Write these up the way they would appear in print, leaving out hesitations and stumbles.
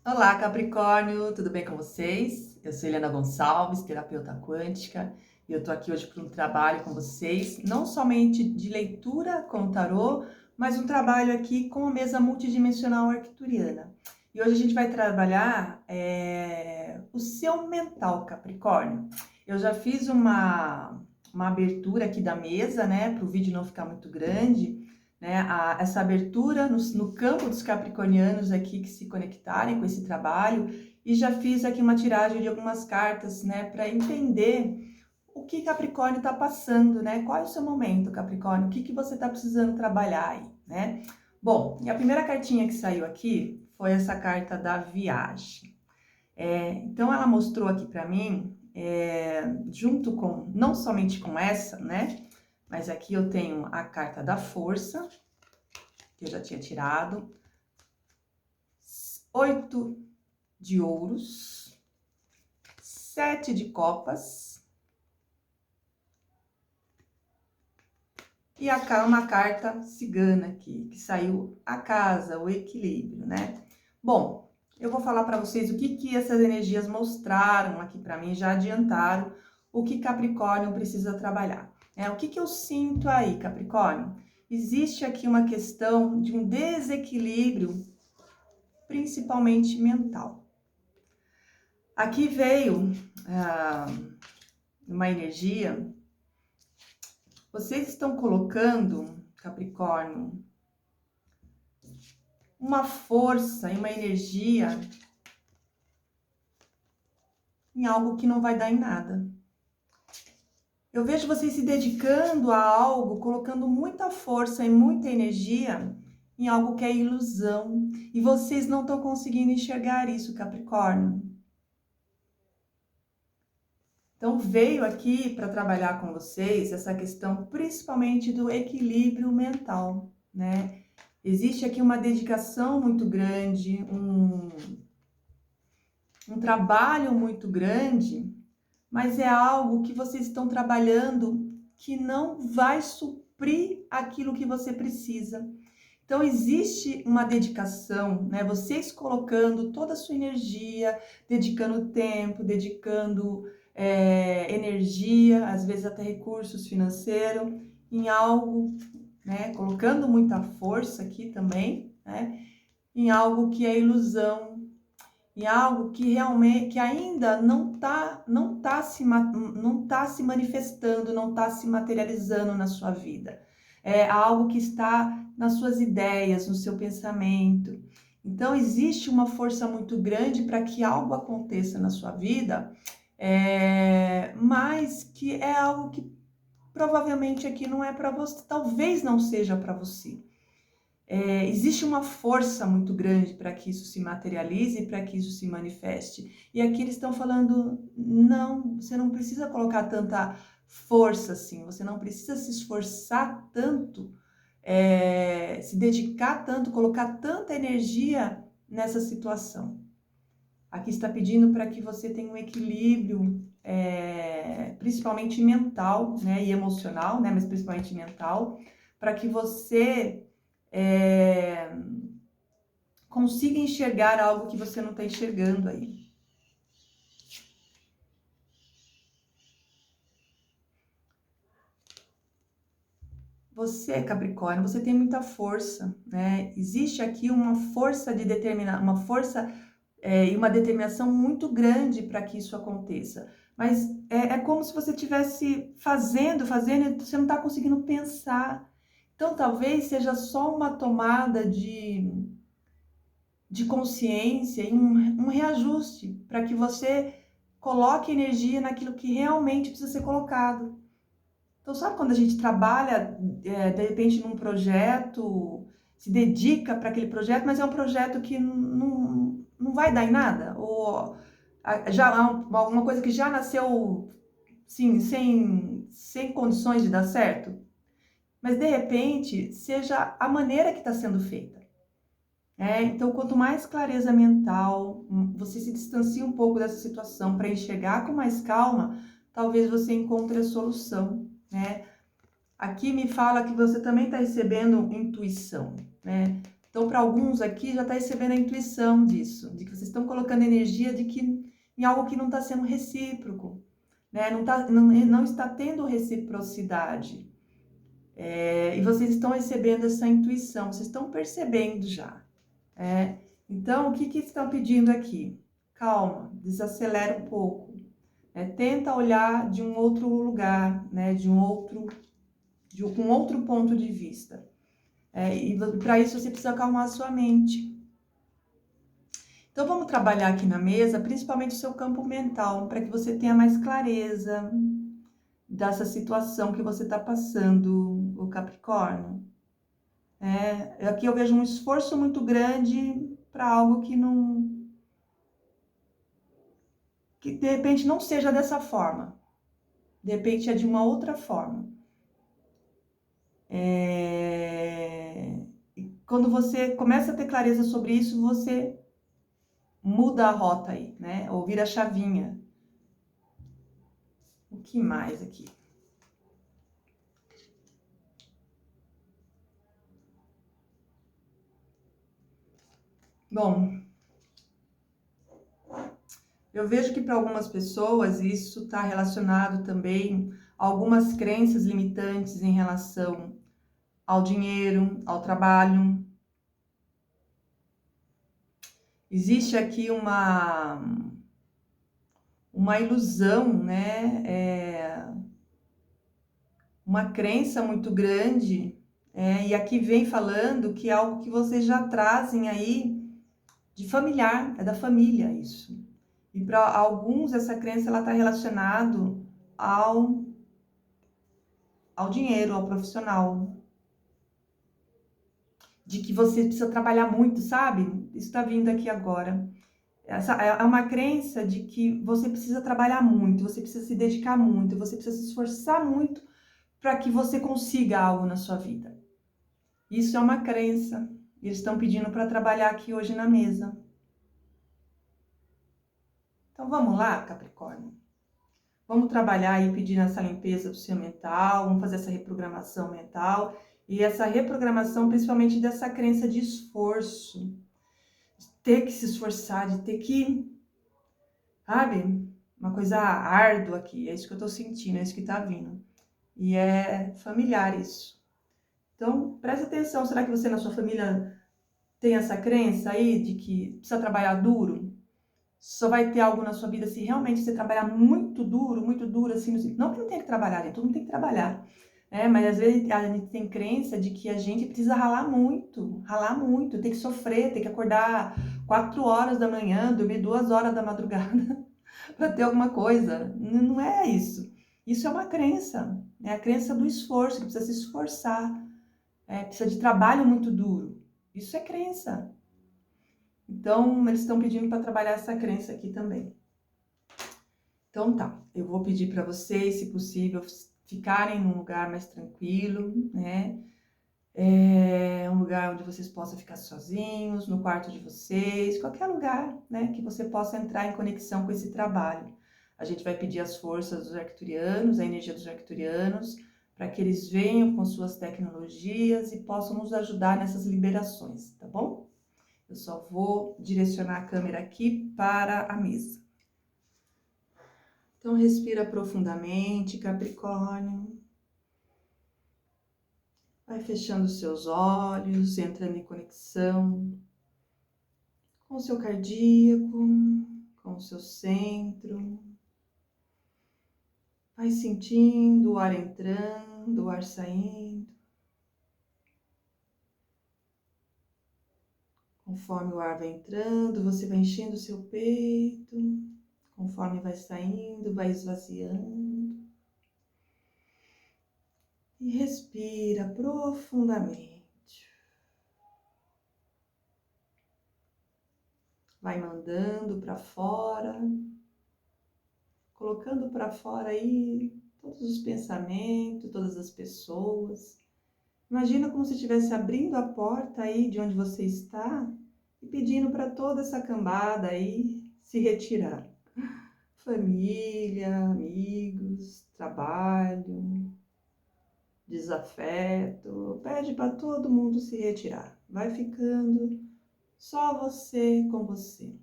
Olá, Capricórnio, tudo bem com vocês? Eu sou Helena Gonçalves, terapeuta quântica, e eu tô aqui hoje para um trabalho com vocês, não somente de leitura com o tarô, mas um trabalho aqui com a mesa multidimensional arcturiana. E hoje a gente vai trabalhar o seu mental, Capricórnio. Eu já fiz uma abertura aqui da mesa, né, para o vídeo não ficar muito grande, né, essa abertura no campo dos capricornianos aqui que se conectarem com esse trabalho, e já fiz aqui uma tiragem de algumas cartas, né, para entender o que Capricórnio está passando, né? Qual é o seu momento, Capricórnio? O que você está precisando trabalhar aí, né? Bom, e a primeira cartinha que saiu aqui foi essa carta da viagem. Então ela mostrou aqui para mim, junto com, não somente com essa, né? Mas aqui eu tenho a carta da força, que eu já tinha tirado, 8 de ouros, 7 de copas e uma carta cigana aqui, que saiu a casa, o equilíbrio, né? Bom, eu vou falar para vocês o que essas energias mostraram aqui para mim, já adiantaram o que Capricórnio precisa trabalhar. O que eu sinto aí, Capricórnio? Existe aqui uma questão de um desequilíbrio, principalmente mental. Aqui veio uma energia, vocês estão colocando, Capricórnio, uma força e uma energia em algo que não vai dar em nada. Eu vejo vocês se dedicando a algo, colocando muita força e muita energia em algo que é ilusão. E vocês não estão conseguindo enxergar isso, Capricórnio. Então, veio aqui para trabalhar com vocês essa questão principalmente do equilíbrio mental, né? Existe aqui uma dedicação muito grande, um trabalho muito grande, mas é algo que vocês estão trabalhando que não vai suprir aquilo que você precisa. Então, existe uma dedicação, né? Vocês colocando toda a sua energia, dedicando tempo, dedicando energia, às vezes até recursos financeiros, em algo, né? Colocando muita força aqui também, né? Em algo que é ilusão, em algo que realmente, que ainda não tá se manifestando, não está se materializando na sua vida. É algo que está nas suas ideias, no seu pensamento. Então, existe uma força muito grande para que algo aconteça na sua vida, mas que é algo que provavelmente aqui não é para você, talvez não seja para você. Existe uma força muito grande para que isso se materialize, para que isso se manifeste. E aqui eles estão falando, não, você não precisa colocar tanta força assim, você não precisa se esforçar tanto, se dedicar tanto, colocar tanta energia nessa situação. Aqui está pedindo para que você tenha um equilíbrio, principalmente mental, né, e emocional, né, mas principalmente mental, para que você consiga enxergar algo que você não está enxergando aí. Você, Capricórnio, você tem muita força, né? Existe aqui uma força de determinar, uma força e uma determinação muito grande para que isso aconteça. Mas é como se você estivesse fazendo, e você não está conseguindo pensar. Então, talvez seja só uma tomada de consciência e um reajuste para que você coloque energia naquilo que realmente precisa ser colocado. Então, sabe quando a gente trabalha, de repente, num projeto, se dedica para aquele projeto, mas é um projeto que não vai dar em nada? Ou já alguma coisa que já nasceu, sim, sem condições de dar certo? Mas, de repente, seja a maneira que está sendo feita. Então, quanto mais clareza mental, você se distancia um pouco dessa situação para enxergar com mais calma, talvez você encontre a solução, né? Aqui me fala que você também está recebendo intuição, né? Então, para alguns aqui, já está recebendo a intuição disso, de que vocês estão colocando energia de que em algo que não está sendo recíproco, né? Não está tendo reciprocidade. E vocês estão recebendo essa intuição, vocês estão percebendo já. Então, o que estão pedindo aqui? Calma, desacelera um pouco. Tenta olhar de um outro lugar, né? Com outro ponto de vista. E para isso você precisa acalmar a sua mente. Então vamos trabalhar aqui na mesa, principalmente o seu campo mental, para que você tenha mais clareza dessa situação que você está passando, o Capricórnio. Aqui eu vejo um esforço muito grande para algo que de repente não seja dessa forma. De repente é de uma outra forma. E quando você começa a ter clareza sobre isso, você muda a rota aí, né? Ou vira a chavinha. O que mais aqui? Bom, eu vejo que para algumas pessoas isso está relacionado também a algumas crenças limitantes em relação ao dinheiro, ao trabalho. Existe aqui uma ilusão, né? Uma crença muito grande, e aqui vem falando que é algo que vocês já trazem aí de familiar, é da família isso. E para alguns essa crença ela está relacionado ao dinheiro, ao profissional. De que você precisa trabalhar muito, sabe? Isso está vindo aqui agora. Essa é uma crença de que você precisa trabalhar muito, você precisa se dedicar muito, você precisa se esforçar muito para que você consiga algo na sua vida. Isso é uma crença. Eles estão pedindo para trabalhar aqui hoje na mesa. Então vamos lá, Capricórnio. Vamos trabalhar aí pedindo essa limpeza do seu mental, vamos fazer essa reprogramação mental e essa reprogramação principalmente dessa crença de esforço, de ter que se esforçar, de ter que, sabe, uma coisa árdua aqui, é isso que eu tô sentindo, é isso que tá vindo. E é familiar isso. Então, preste atenção, será que você na sua família tem essa crença aí de que precisa trabalhar duro? Só vai ter algo na sua vida se realmente você trabalhar muito duro, assim, não que não tenha que trabalhar, gente, todo mundo tem que trabalhar, mas às vezes a gente tem crença de que a gente precisa ralar muito, tem que sofrer, tem que acordar 4 horas da manhã, dormir 2 horas da madrugada para ter alguma coisa. Não é isso. Isso é uma crença, é a crença do esforço, que precisa se esforçar, precisa de trabalho muito duro. Isso é crença. Então, eles estão pedindo para trabalhar essa crença aqui também. Então tá, eu vou pedir para vocês, se possível, ficarem num lugar mais tranquilo, né? Um lugar onde vocês possam ficar sozinhos, no quarto de vocês, qualquer lugar, né? Que você possa entrar em conexão com esse trabalho. A gente vai pedir as forças dos arcturianos, a energia dos arcturianos, para que eles venham com suas tecnologias e possam nos ajudar nessas liberações, tá bom? Eu só vou direcionar a câmera aqui para a mesa. Então, respira profundamente, Capricórnio. Vai fechando os seus olhos, entrando em conexão com o seu cardíaco, com o seu centro. Vai sentindo o ar entrando, o ar saindo. Conforme o ar vai entrando, você vai enchendo o seu peito. Conforme vai saindo, vai esvaziando. E respira profundamente. Vai mandando para fora, colocando para fora aí todos os pensamentos, todas as pessoas. Imagina como se estivesse abrindo a porta aí de onde você está e pedindo para toda essa cambada aí se retirar. Família, amigos, trabalho, desafeto, pede para todo mundo se retirar. vai ficando só você com você.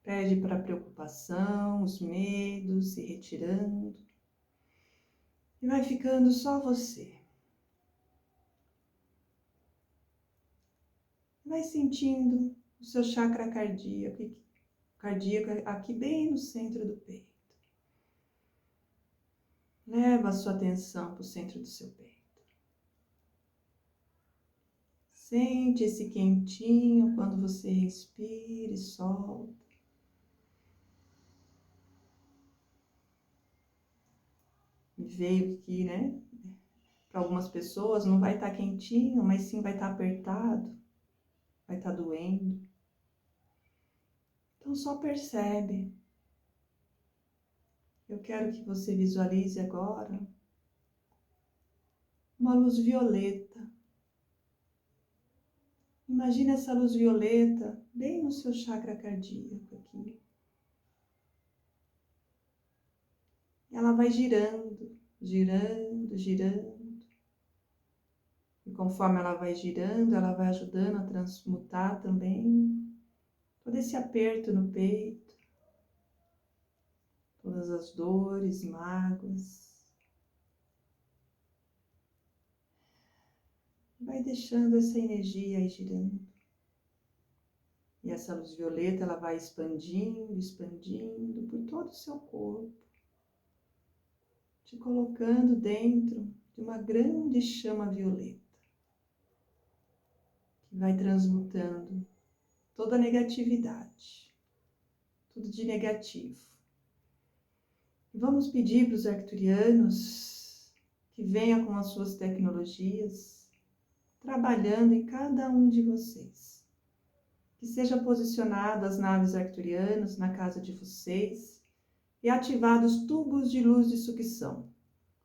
Pede para a preocupação, os medos se retirando. E vai ficando só você. Vai sentindo o seu chakra cardíaco aqui bem no centro do peito. Leva a sua atenção para o centro do seu peito. Sente esse quentinho quando você respira e solta. E veio aqui, né? Para algumas pessoas não vai estar quentinho, mas sim vai estar apertado, vai estar doendo. Então só percebe. Eu quero que você visualize agora uma luz violeta. Imagina essa luz violeta bem no seu chakra cardíaco aqui. Ela vai girando, girando, girando. E conforme ela vai girando, ela vai ajudando a transmutar também todo esse aperto no peito, todas as dores, mágoas. Vai deixando essa energia aí girando. E essa luz violeta, ela vai expandindo, expandindo por todo o seu corpo, te colocando dentro de uma grande chama violeta, que vai transmutando toda a negatividade, tudo de negativo. E vamos pedir para os arcturianos que venham com as suas tecnologias, trabalhando em cada um de vocês. Que seja posicionado as naves arcturianas na casa de vocês e ativados tubos de luz de sucção,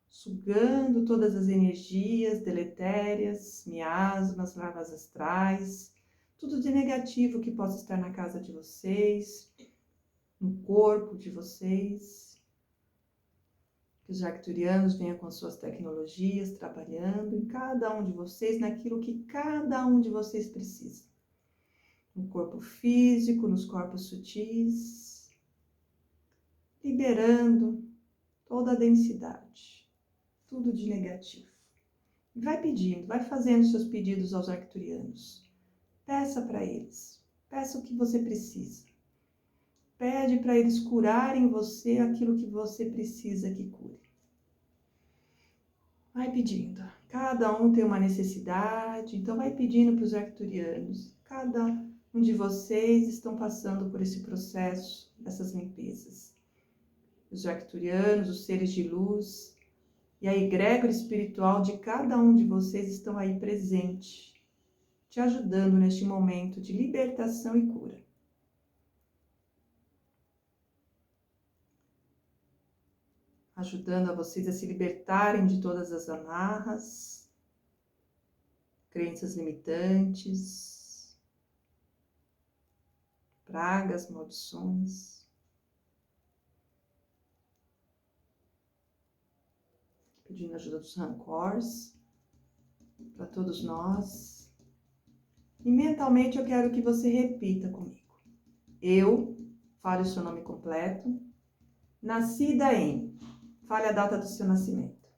sugando todas as energias deletérias, miasmas, larvas astrais, tudo de negativo que possa estar na casa de vocês, no corpo de vocês. Que os arcturianos venham com suas tecnologias, trabalhando em cada um de vocês, naquilo que cada um de vocês precisa. No corpo físico, nos corpos sutis, liberando toda a densidade, tudo de negativo. Vai pedindo, vai fazendo seus pedidos aos arcturianos. Peça para eles, peça o que você precisa. Pede para eles curarem em você aquilo que você precisa que cure. Vai pedindo. Cada um tem uma necessidade, então vai pedindo para os arcturianos. Cada um de vocês estão passando por esse processo, dessas limpezas. Os arcturianos, os seres de luz e a egrégora espiritual de cada um de vocês estão aí presente, te ajudando neste momento de libertação e cura. Ajudando a vocês a se libertarem de todas as amarras, crenças limitantes, pragas, maldições. Pedindo ajuda dos rancores para todos nós. E mentalmente eu quero que você repita comigo. Eu, fale o seu nome completo, nascida em, fale a data do seu nascimento.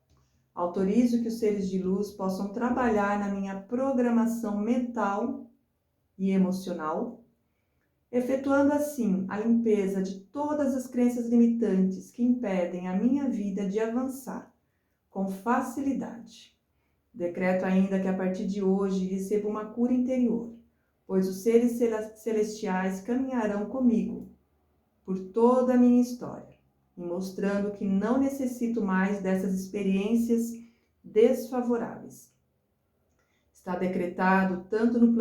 Autorizo que os seres de luz possam trabalhar na minha programação mental e emocional, efetuando assim a limpeza de todas as crenças limitantes que impedem a minha vida de avançar com facilidade. Decreto ainda que a partir de hoje receba uma cura interior, pois os seres celestiais caminharão comigo por toda a minha história, e mostrando que não necessito mais dessas experiências desfavoráveis. Está decretado, tanto no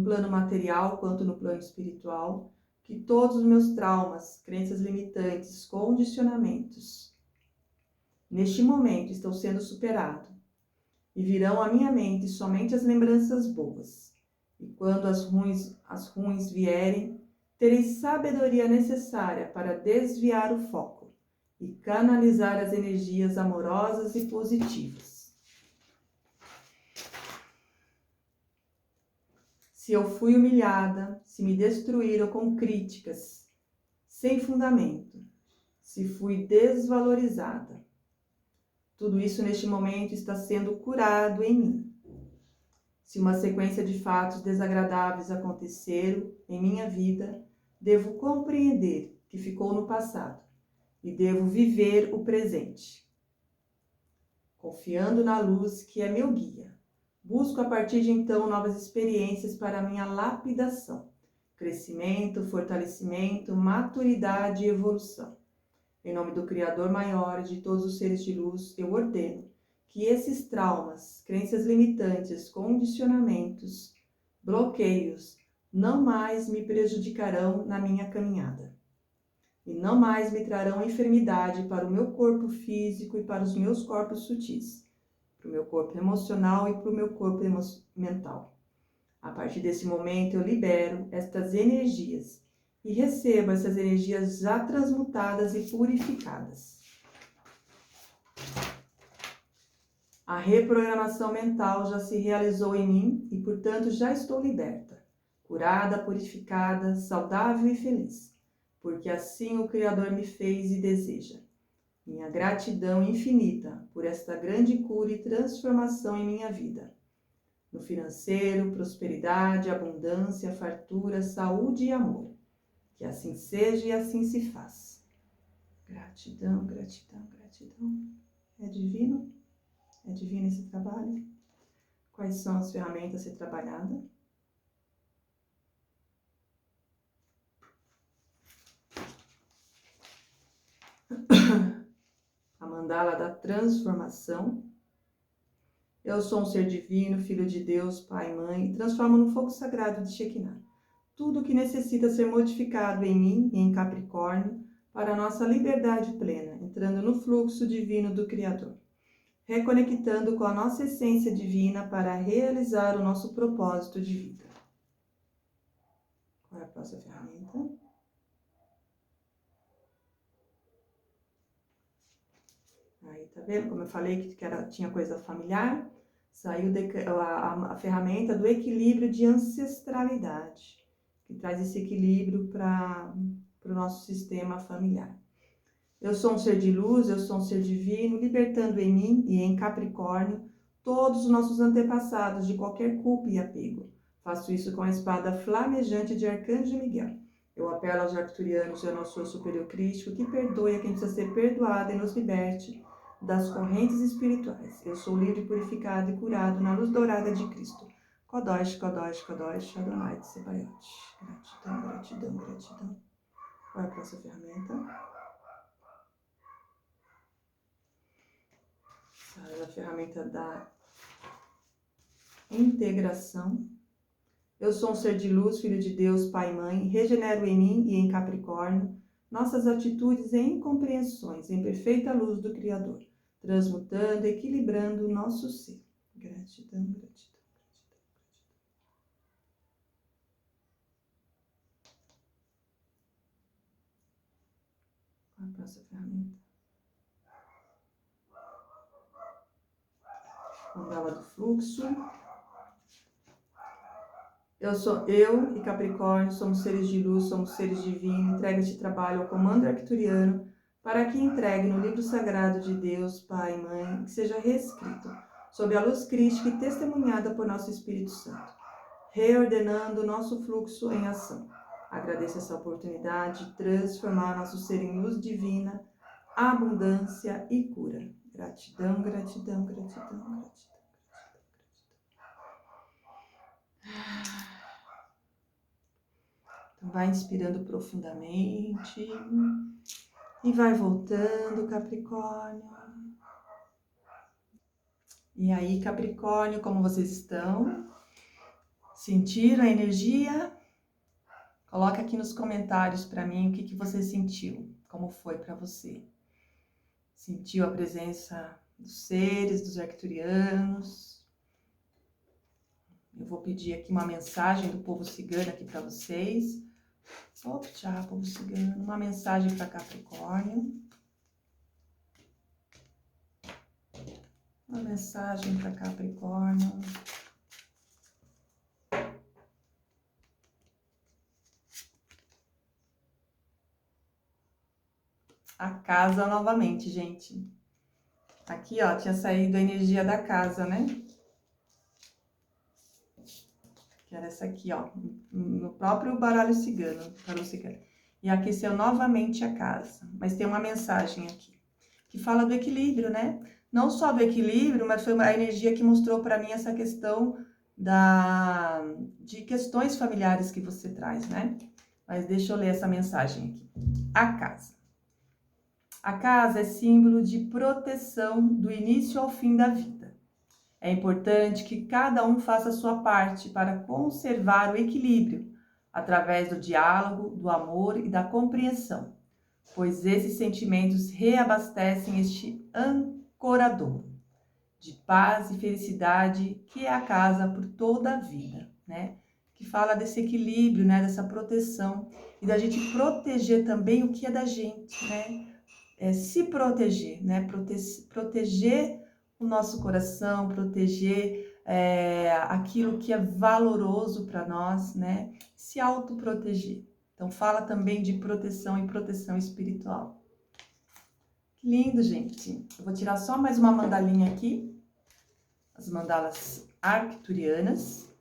plano material quanto no plano espiritual, que todos os meus traumas, crenças limitantes, condicionamentos, neste momento estão sendo superados e virão à minha mente somente as lembranças boas. E quando as ruins vierem, terei sabedoria necessária para desviar o foco e canalizar as energias amorosas e positivas. Se eu fui humilhada, se me destruíram com críticas sem fundamento, se fui desvalorizada, tudo isso neste momento está sendo curado em mim. Se uma sequência de fatos desagradáveis aconteceram em minha vida, devo compreender que ficou no passado e devo viver o presente. Confiando na luz que é meu guia, busco a partir de então novas experiências para minha lapidação, crescimento, fortalecimento, maturidade e evolução. Em nome do Criador maior de todos os seres de luz, eu ordeno que esses traumas, crenças limitantes, condicionamentos, bloqueios, não mais me prejudicarão na minha caminhada. E não mais me trarão enfermidade para o meu corpo físico e para os meus corpos sutis, para o meu corpo emocional e para o meu corpo mental. A partir desse momento, eu libero estas energias e recebo essas energias já transmutadas e purificadas. A reprogramação mental já se realizou em mim e, portanto, já estou liberta, curada, purificada, saudável e feliz, porque assim o Criador me fez e deseja. Minha gratidão infinita por esta grande cura e transformação em minha vida. No financeiro, prosperidade, abundância, fartura, saúde e amor. Que assim seja e assim se faça. Gratidão, gratidão, gratidão. É divino? É divino esse trabalho? Quais são as ferramentas a ser trabalhadas? A mandala da transformação. Eu sou um ser divino, filho de Deus, pai e mãe, e transformo no fogo sagrado de Shekinah tudo o que necessita ser modificado em mim e em Capricórnio para a nossa liberdade plena, entrando no fluxo divino do Criador, reconectando com a nossa essência divina para realizar o nosso propósito de vida. Qual é a próxima ferramenta? Aí, tá vendo? Como eu falei que tinha coisa familiar, saiu a ferramenta do equilíbrio de ancestralidade, que traz esse equilíbrio para o nosso sistema familiar. Eu sou um ser de luz, eu sou um ser divino, libertando em mim e em Capricórnio todos os nossos antepassados de qualquer culpa e apego. Faço isso com a espada flamejante de Arcanjo Miguel. Eu apelo aos arcturianos e ao nosso eu superior crístico que perdoe a quem precisa ser perdoado e nos liberte das correntes espirituais. Eu sou livre, purificado e curado na luz dourada de Cristo. Kodosh, Kodosh, Kodosh, Adonai Tsebayot. Gratidão, gratidão, gratidão. Qual é a próxima ferramenta? A ferramenta da integração. Eu sou um ser de luz, filho de Deus, pai e mãe, regenero em mim e em Capricórnio nossas atitudes e incompreensões em perfeita luz do Criador, transmutando, equilibrando o nosso ser. Gratidão, gratidão, gratidão, gratidão. Qual a próxima ferramenta? Mandala do fluxo. Eu e Capricórnio somos seres de luz, somos seres divinos. Entregue este trabalho ao comando arcturiano para que entregue no livro sagrado de Deus, Pai e Mãe, que seja reescrito sob a luz crística e testemunhada por nosso Espírito Santo, reordenando o nosso fluxo em ação. Agradeço essa oportunidade de transformar nosso ser em luz divina, abundância e cura. Gratidão, gratidão, gratidão, gratidão. Então, vai inspirando profundamente e vai voltando, Capricórnio. E aí, Capricórnio, como vocês estão? Sentiram a energia? Coloca aqui nos comentários para mim o que você sentiu, como foi para você. Sentiu a presença dos seres, dos arcturianos? Eu vou pedir aqui uma mensagem do povo cigano aqui para vocês. Tchau, povo cigano. Uma mensagem para Capricórnio. Uma mensagem para Capricórnio. a casa novamente, gente. Aqui, ó, tinha saído a energia da casa, né? Que era essa aqui, ó, no próprio baralho cigano, tarô cigano. E aqueceu novamente a casa. Mas tem uma mensagem aqui, que fala do equilíbrio, né? Não só do equilíbrio, mas foi a energia que mostrou para mim essa questão de questões familiares que você traz, né? Mas deixa eu ler essa mensagem aqui. A casa. A casa é símbolo de proteção do início ao fim da vida. É importante que cada um faça a sua parte para conservar o equilíbrio, através do diálogo, do amor e da compreensão, pois esses sentimentos reabastecem este ancorador de paz e felicidade que é a casa por toda a vida, né? Que fala desse equilíbrio, né? Dessa proteção e da gente proteger também o que é da gente, né? Se proteger, né? Proteger o nosso coração, proteger aquilo que é valoroso para nós, né? Se autoproteger. Então, fala também de proteção e proteção espiritual. Que lindo, gente. Eu vou tirar só mais uma mandalinha aqui. As mandalas arcturianas,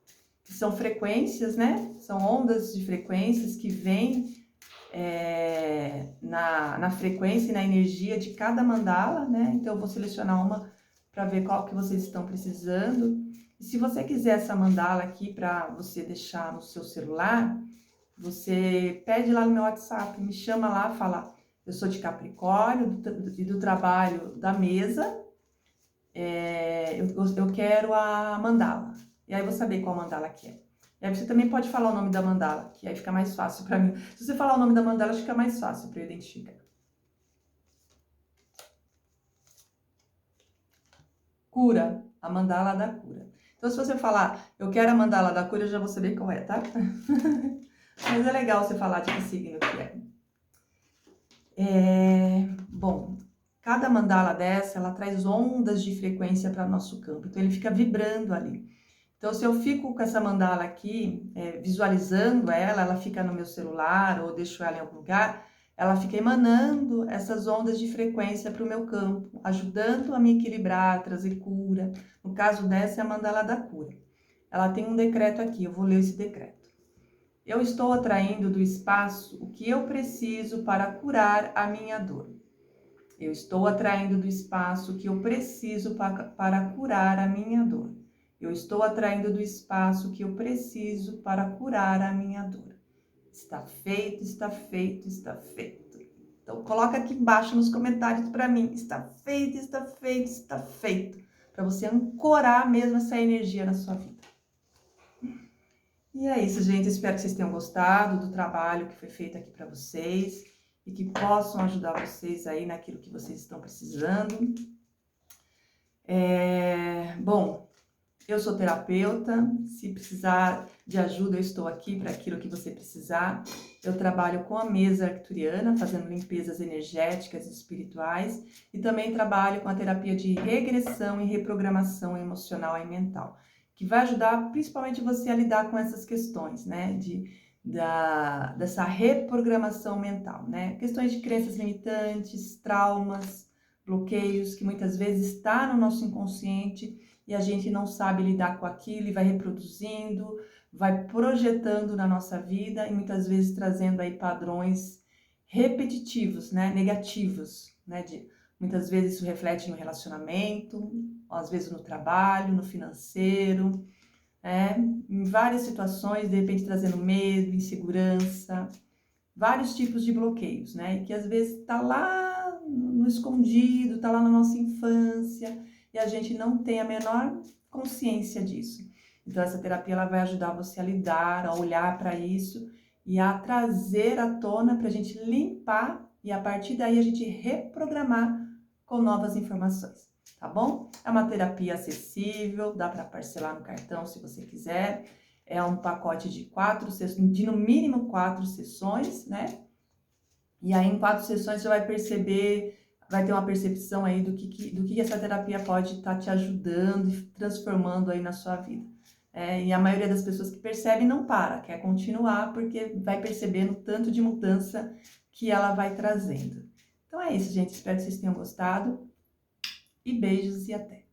que são frequências, né? São ondas de frequências que vêm na frequência e na energia de cada mandala, né? Então, eu vou selecionar uma para ver qual que vocês estão precisando. E se você quiser essa mandala aqui para você deixar no seu celular, você pede lá no meu WhatsApp, me chama lá, fala, eu sou de Capricórnio e do trabalho da mesa, eu quero a mandala. E aí eu vou saber qual mandala que é. E aí você também pode falar o nome da mandala, que aí fica mais fácil para mim. Se você falar o nome da mandala, fica mais fácil para eu identificar. Cura, a mandala da cura. Então, se você falar, eu quero a mandala da cura, eu já vou saber qual é, tá? Mas é legal você falar de que signo que é. Bom, cada mandala dessa, ela traz ondas de frequência para nosso campo. Então, ele fica vibrando ali. Então, se eu fico com essa mandala aqui, visualizando ela fica no meu celular ou deixo ela em algum lugar, ela fica emanando essas ondas de frequência para o meu campo, ajudando a me equilibrar, a trazer cura. No caso dessa, é a mandala da cura. Ela tem um decreto aqui, eu vou ler esse decreto. Eu estou atraindo do espaço o que eu preciso para curar a minha dor. Eu estou atraindo do espaço o que eu preciso para curar a minha dor. Eu estou atraindo do espaço que eu preciso para curar a minha dor. Está feito, está feito, está feito. Então, coloca aqui embaixo nos comentários para mim. Está feito, está feito, está feito. Para você ancorar mesmo essa energia na sua vida. E é isso, gente. Espero que vocês tenham gostado do trabalho que foi feito aqui para vocês. E que possam ajudar vocês aí naquilo que vocês estão precisando. Bom, eu sou terapeuta, se precisar de ajuda, eu estou aqui para aquilo que você precisar. Eu trabalho com a mesa arcturiana, fazendo limpezas energéticas e espirituais, e também trabalho com a terapia de regressão e reprogramação emocional e mental, que vai ajudar principalmente você a lidar com essas questões, né, dessa reprogramação mental, né, questões de crenças limitantes, traumas, bloqueios, que muitas vezes está no nosso inconsciente, e a gente não sabe lidar com aquilo e vai reproduzindo, vai projetando na nossa vida e muitas vezes trazendo aí padrões repetitivos, né, negativos, né, muitas vezes isso reflete no relacionamento, às vezes no trabalho, no financeiro, em várias situações, de repente trazendo medo, insegurança, vários tipos de bloqueios, né, e que às vezes está lá no escondido, está lá na nossa infância, e a gente não tem a menor consciência disso. Então, essa terapia ela vai ajudar você a lidar, a olhar para isso e a trazer à tona para a gente limpar e a partir daí a gente reprogramar com novas informações, tá bom? É uma terapia acessível, dá para parcelar no cartão se você quiser. É um pacote de 4 sessões, de no mínimo 4 sessões, né? E aí, em 4 sessões, você vai perceber, vai ter uma percepção aí do que essa terapia pode estar te ajudando e transformando aí na sua vida. E a maioria das pessoas que percebe não para, quer continuar, porque vai percebendo o tanto de mudança que ela vai trazendo. Então é isso, gente. Espero que vocês tenham gostado. E beijos e até!